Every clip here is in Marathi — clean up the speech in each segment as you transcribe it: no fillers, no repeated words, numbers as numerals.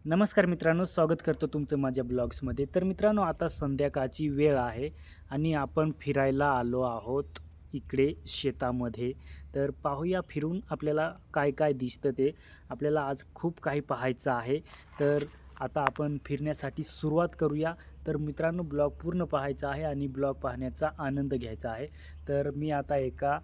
नमस्कार मित्रांनो, स्वागत करतो तुमचं माझ्या ब्लॉग्समध्ये. तर मित्रांनो, आता संध्याकाळची वेळ आहे आणि आपण फिरायला आलो आहोत इकडे शेतामध्ये. तर पाहूया फिरून आपल्याला काय काय दिसतं ते. आपल्याला आज खूप काही पाहायचं आहे. तर आता आपण फिरण्यासाठी सुरुवात करूया. तर मित्रांनो, ब्लॉग पूर्ण पाहायचा आहे आणि ब्लॉग पाहण्याचा आनंद घ्यायचा आहे. तर मी आता एका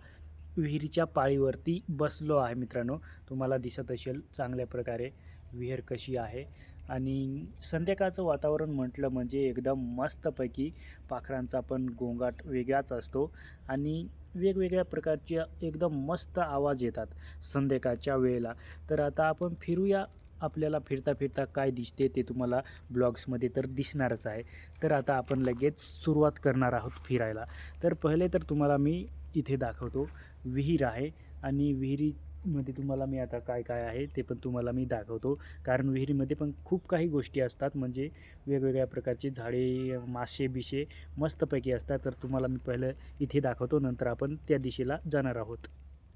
विहिरीच्या पाळीवरती बसलो आहे मित्रांनो. तुम्हाला दिसत असेल चांगल्या प्रकारे विहीर कशी आहे. आणि संध्याकाळचं वातावरण म्हटलं म्हणजे एकदम मस्तपैकी पाखरांचा पण गोंगाट वेगळाच असतो आणि वेगवेगळ्या प्रकारच्या एकदम मस्त आवाज येतात संध्याकाळच्या वेळेला. तर आता आपण फिरूया. आपल्याला फिरता फिरता काय दिसते ते तुम्हाला ब्लॉग्समध्ये तर दिसणारच आहे. तर आता आपण लगेच सुरुवात करणार आहोत फिरायला. तर पहिले तर तुम्हाला मी इथे दाखवतो. विहीर आहे आणि विहिरीमध्ये तुम्हाला मी आता काय काय आहे ते पण तुम्हाला मी दाखवतो. कारण विहिरीमध्ये पण खूप काही गोष्टी असतात, म्हणजे वेगवेगळ्या प्रकारची झाडे, मासे बिशे मस्तपैकी असतात. तर तुम्हाला मी पहिलं इथे दाखवतो, नंतर आपण त्या दिशेला जाणार आहोत.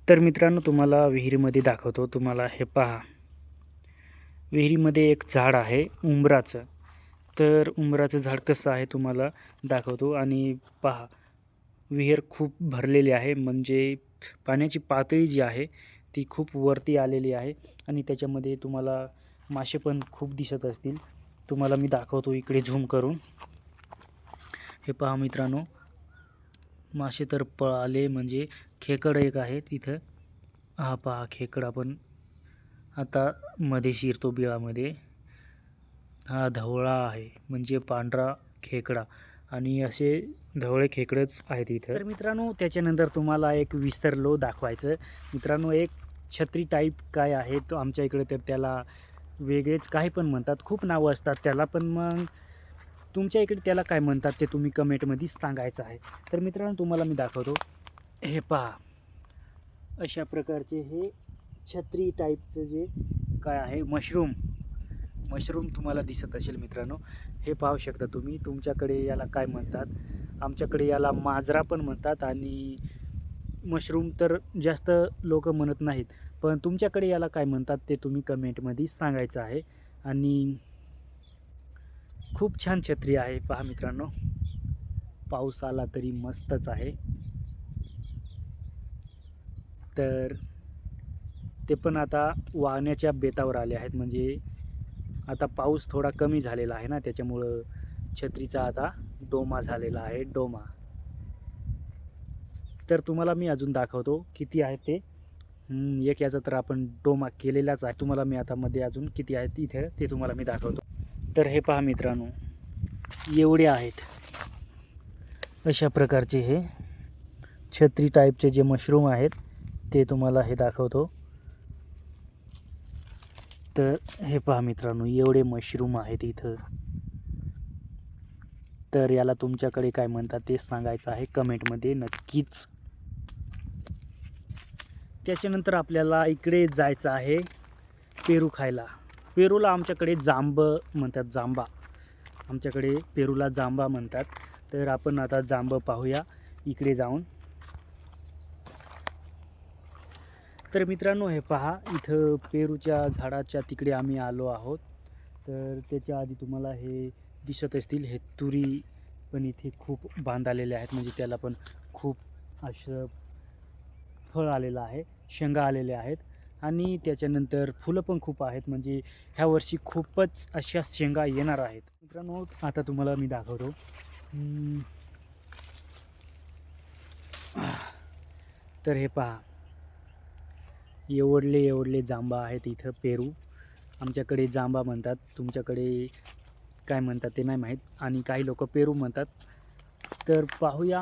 तर मित्रांनो, तुम्हाला विहिरीमध्ये दाखवतो. तुम्हाला हे पहा, विहिरीमध्ये एक झाड आहे उंबराचं. तर उंबराचं झाड कसं आहे तुम्हाला दाखवतो. आणि पहा, विहीर खूप भरलेली आहे, म्हणजे पाण्याची पातळी जी आहे ती खूप वरती आलेली आहे आणि त्याच्यामध्ये तुम्हाला मासे पण खूप दिसत असतील. तुम्हाला मी दाखवतो इकडे झूम करून. हे पहा मित्रांनो, मासे तर पळाले, म्हणजे खेकड एक आहे तिथं. हा पहा, खेकड आपण आता मध्ये शिरतो बिळामध्ये. हा धवळा आहे, म्हणजे पांढरा खेकडा, आणि असे ढवळे खेकडेच आहेत इथं. तर मित्रांनो, त्याच्यानंतर तुम्हाला एक विसरलो दाखवायचं. मित्रांनो, एक छत्री टाईप काय आहे तो आमच्या इकडे, तर त्याला वेगळेच काही पण म्हणतात, खूप नावं असतात त्याला. पण मग तुमच्या इकडे त्याला काय म्हणतात ते तुम्ही कमेंटमध्ये सांगायचं आहे. तर मित्रांनो, तुम्हाला मी दाखवतो. हे पहा, अशा प्रकारचे हे छत्री टाईपचं जे काय आहे, मशरूम मशरूम तुम्हाला दिसत असेल मित्रांनो. हे पाहू शकता तुम्ही. तुमच्याकडे याला काय म्हणतात, आमच्याकडे याला माजरा पण म्हणतात, आणि मशरूम तर जास्त लोक म्हणत नाहीत. पण तुमच्याकडे याला काय म्हणतात ते तुम्ही कमेंटमध्ये सांगायचं आहे. आणि खूप छान छत्री आहे पहा मित्रांनो. पाऊस आला तरी मस्तच आहे. तर ते पण आता वाहण्याच्या बेतावर आले आहेत, म्हणजे आता पाऊस थोडा कमी झालेला आहे ना, त्याच्यामुळं छत्रीचा आता डोमा झालेला आहे, डोमा. तर तुम्हाला मी अजून दाखवतो किती आहे ते. एक याचा तर आपण डोमा केलेलाच आहे. तुम्हाला मी आता मध्ये अजून किती आहेत इथे ते तुम्हाला मी दाखवतो. तर हे पहा मित्रांनो, एवढे आहेत. अशा प्रकारचे हे छत्री टाईपचे जे मशरूम आहेत ते तुम्हाला हे दाखवतो. तर हे पहा मित्रांनो, एवढे मशरूम आहेत इथं. तर याला तुमच्याकडे काय म्हणतात ते सांगायचं आहे कमेंटमध्ये नक्कीच. त्याच्यानंतर आपल्याला इकडे जायचं आहे पेरू खायला. पेरूला आमच्याकडे जांब म्हणतात, जांबा. आमच्याकडे पेरूला जांबा म्हणतात. तर आपण आता जांब पाहूया इकडे जाऊन. तर मित्रांनो, हे पहा, इथं पेरूच्या झाडाच्या तिकडे आम्ही आलो आहोत. तर त्याच्या आधी तुम्हाला हे दिसत असतील, हे तुरी पण इथे खूप बांध आहेत, म्हणजे त्याला पण खूप असं फळ आलेलं आहे, शेंगा आलेल्या आहेत. आणि त्याच्यानंतर फुलं पण खूप आहेत, म्हणजे ह्या वर्षी खूपच अशा शेंगा येणार आहेत. मित्रांनो, आता तुम्हाला मी दाखवतो. तर हे पहा, एवढले जांबा आहेत इथं. पेरू आमच्याकडे जांबा म्हणतात, तुमच्याकडे काय म्हणतात ते नाही माहीत, आणि काही लोक पेरू म्हणतात. तर पाहूया.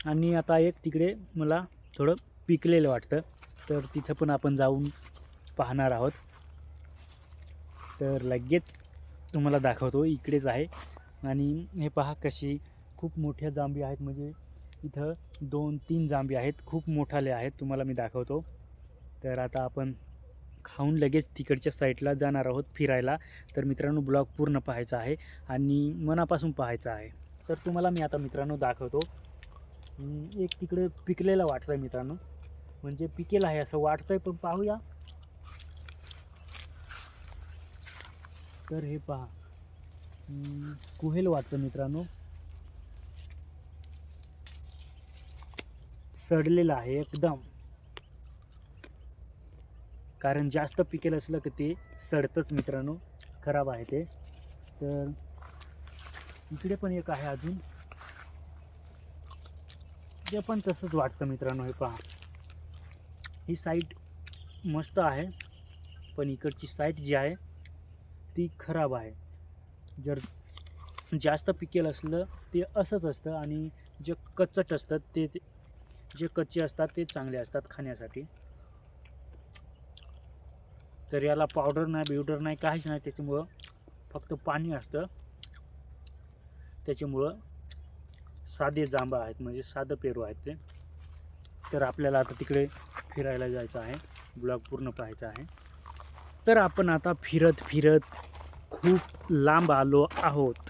आणि आता एक तिकडे मला थोडं पिकलेलं वाटतं, तर तिथं पण आपण जाऊन पाहणार आहोत. तर लगेच तुम्हाला दाखवतो, इकडेच आहे. आणि हे पहा, कशी खूप मोठ्या जांभी आहेत, म्हणजे इथं 2-3 जांभी आहेत, खूप मोठाले आहेत. तुम्हाला मी दाखवतो. तर आता आपण खाऊन लगेच तिकडच्या साईडला जाणार आहोत फिरायला. तर मित्रांनो, ब्लॉग पूर्ण पाहायचा आहे आणि मनापासून पाहायचा आहे. तर तुम्हाला मी आता मित्रांनो दाखवतो. एक तिकडे पिकलेला वाटतं मित्रांनो. म्हणजे पिकेल आहे असं वाटतंय, पण पाहूया. तर हे पहा, कुहेल वाटतं मित्रांनो, सडलेलं आहे एकदम. कारण जास्त पिकेल असलं की ते सडतंच मित्रांनो, खराब आहे ते. तर इकडे पण एक आहे अजून, ते पण तसंच वाटतं मित्रांनो. हे पहा, ही साईट मस्त आहे, पण इकडची साईट जी आहे ती खराब आहे. जर जास्त पिकेल असलं ते असंच असतं, आणि जे कच्चट असतात ते जे कच्चे असतात ते चांगले असतात खाण्यासाठी. तर याला पावडर नाही, बिवडर नाही, काहीच नाही, त्याच्यामुळं फक्त पाणी असतं. त्याच्यामुळं साधे जांभा आहेत, म्हणजे साधं पेरू आहेत ते. तर आपल्याला आता तिकडे फिरायला जायचं आहे, ब्लॉग पूर्ण पाहायचा आहे. तर आपण आता फिरत फिरत खूप लांब आलो आहोत.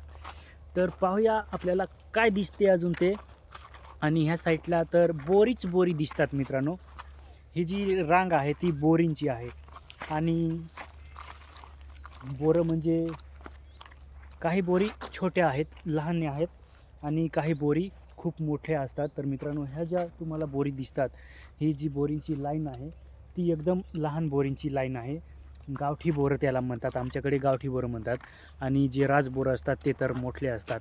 तर पाहूया आपल्याला काय दिसते अजून ते. आणि ह्या साईडला तर बोरी दिसतात मित्रांनो. ही जी रांग आहे ती बोरींची आहे. आणि बोरं म्हणजे काही बोरी छोट्या आहेत, लहान आहेत, आणि काही बोरी खूप मोठ्या असतात. तर मित्रांनो, ह्या ज्या तुम्हाला बोरी दिसतात, ही जी बोरींची लाईन आहे ती एकदम लहान बोरींची लाईन आहे. गावठी बोरं त्याला म्हणतात, आमच्याकडे गावठी बोरं म्हणतात. आणि जे राजबोरं असतात ते तर मोठे असतात.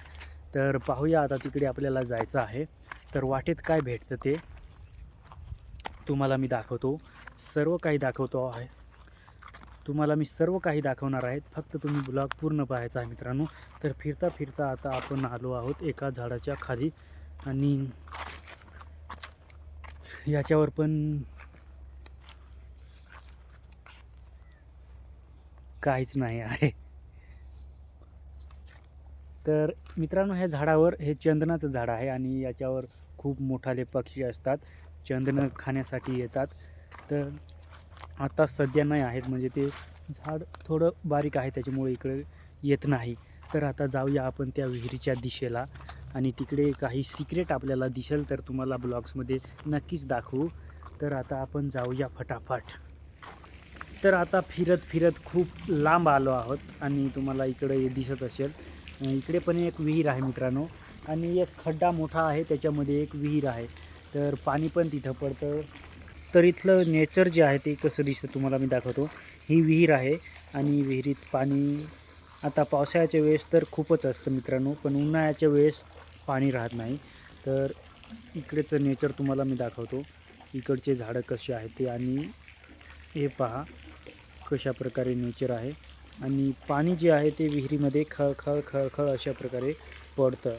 तर पाहूया आता तिकडे आपल्याला जायचं आहे. तर वाटेत काय भेटतं ते तुम्हाला मी दाखवतो, सर्व काही दाखवतो आहे. तुम्हाला मी सर्व काही दाखवणार आहे, फक्त तुम्ही ब्लॉग पूर्ण पाहायचा आहे मित्रांनो. तर फिरता फिरता आता आपण आलो आहोत एका झाडाच्या खाली, आणि याच्यावर पण काहीच नाही आहे. तर मित्रांनो, ह्या झाडावर हे चंदनाचं झाड आहे, आणि याच्यावर खूप मोठाले पक्षी असतात, चंदन खाण्यासाठी येतात. तर आता सध्या नाही आहेत, म्हणजे ते झाड थोडं बारीक आहे, त्याच्यामुळे इकडे येत नाही. तर आता जाऊया आपण त्या विहिरीच्या दिशेला, आणि तिकडे काही सिक्रेट आपल्याला दिसेल तर तुम्हाला ब्लॉग्समध्ये नक्कीच दाखवू. तर आता आपण जाऊया फटाफट. तर आता फिरत फिरत खूप लांब आलो आहोत, आणि तुम्हाला इकडे दिसत असेल, इकडे पण एक विहीर आहे मित्रांनो, आणि एक खड्डा मोठा आहे, त्याच्यामध्ये एक विहीर आहे. तर पाणी पण तिथं पडतं. तर इथलं नेचर जे आहे ते कसं दिसतं तुम्हाला मी दाखवतो. ही विहीर आहे, आणि विहिरीत पाणी आता पावसाळ्याच्या वेळेस तर खूपच असतं मित्रांनो, पण उन्हाळ्याच्या वेळेस पाणी राहत नाही. तर इकडेचं नेचर तुम्हाला मी दाखवतो, इकडचे झाडं कसे आहेत ते. आणि हे पहा कशा प्रकारे नेचर आहे, आणि पाणी जे आहे ते विहिरीमध्ये खळखळ खळखळ अशा प्रकारे पडतं.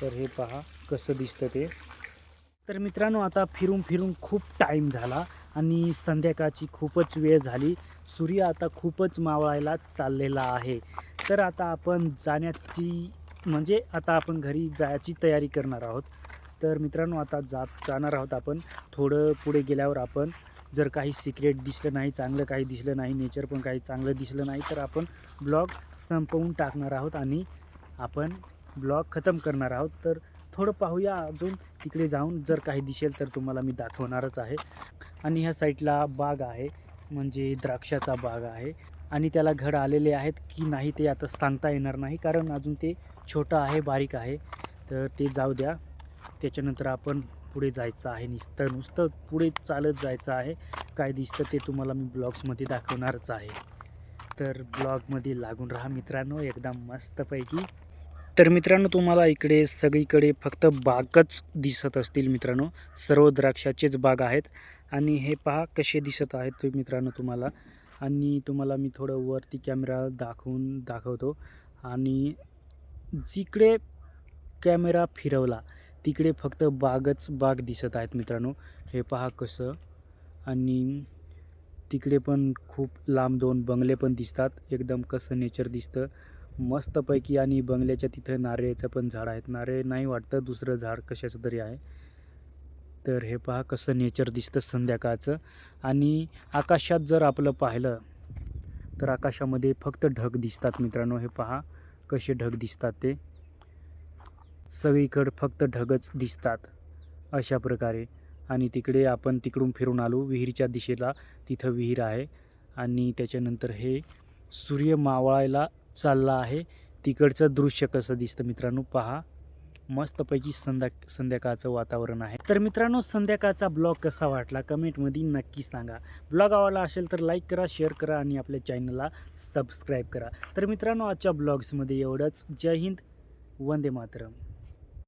तर हे पहा कसं दिसतं ते. तर मित्रांनो, आता फिरून फिरून खूप टाईम झाला, आणि संध्याकाळची खूपच वेळ झाली. सूर्य आता खूपच मावळायला चाललेला आहे. तर आता आपण जाण्याची, म्हणजे आता आपण घरी जायची तयारी करणार आहोत. तर मित्रांनो, आता जाणार आहोत आपण. थोडं पुढे गेल्यावर आपण, जर काही सिक्रेट दिसलं नाही, चांगलं काही दिसलं नाही, नेचर पण काही चांगलं दिसलं नाही, तर आपण ब्लॉग संपवून टाकणार आहोत, आणि आपण ब्लॉग खतम करणार आहोत. तर थोडं पाहूया अजून तिकडे जाऊन, जर काही दिसेल तर तुम्हाला मी दाखवणारच आहे. आणि ह्या साईडला बाग आहे, म्हणजे द्राक्षाचा बाग आहे, आणि त्याला घड आलेले आहेत की नाही ते आता सांगता येणार नाही, कारण अजून ते छोटं आहे, बारीक आहे. तर ते जाऊ द्या. त्याच्यानंतर आपण पुढे जायचं आहे, नुसतं पुढे चालत जायचं आहे. काय दिसतं ते तुम्हाला मी ब्लॉग्समध्ये दाखवणारच आहे. तर ब्लॉगमध्ये लागून राहा मित्रांनो, एकदम मस्तपैकी. तर मित्रांनो, तुम्हाला इकडे सगळीकडे फक्त बागच दिसत असतील मित्रांनो, सर्व द्राक्षाचेच बाग आहेत. आणि हे पहा कसे दिसत आहेत ते मित्रांनो तुम्हाला. आणि तुम्हाला मी थोडं वरती कॅमेरा दाखवतो, आणि जिकडे कॅमेरा फिरवला तिकडे फक्त बागच बाग दिसत आहेत मित्रांनो. हे पहा कसं. आणि तिकडे पण खूप लांब 2 बंगले पण दिसतात, एकदम कसं नेचर दिसतं मस्तपैकी. आणि बंगल्याच्या तिथं नारळाचं पण झाड आहेत, नारळ नाही वाटतं, दुसरं झाड कशाचं तरी आहे. तर हे पहा कसं नेचर दिसतं संध्याकाळचं. आणि आकाशात जर आपलं पाहिलं तर आकाशामध्ये फक्त ढग दिसतात मित्रांनो. हे पहा कसे ढग दिसतात ते, सगळीकडे फक्त ढगच दिसतात अशा प्रकारे. आणि तिकडे आपण तिकडून फिरून आलो विहिरीच्या दिशेला, तिथं विहीर आहे. आणि त्याच्यानंतर हे सूर्य मावळायला चालला आहे. तिकडचं दृश्य कसं दिसतं मित्रांनो पहा. मस्तपैकी संध्याकाळचं वातावरण आहे. तर मित्रांनो संध्याकाळचा ब्लॉग कसा वाटला कमेंटमध्ये नक्की सांगा. ब्लॉग आवडला असेल तर लाईक करा, शेअर करा आणि आपल्या चॅनलला सबस्क्राईब करा. तर मित्रांनो आजच्या ब्लॉग्समध्ये एवढंच. जय हिंद, वंदे मातरम.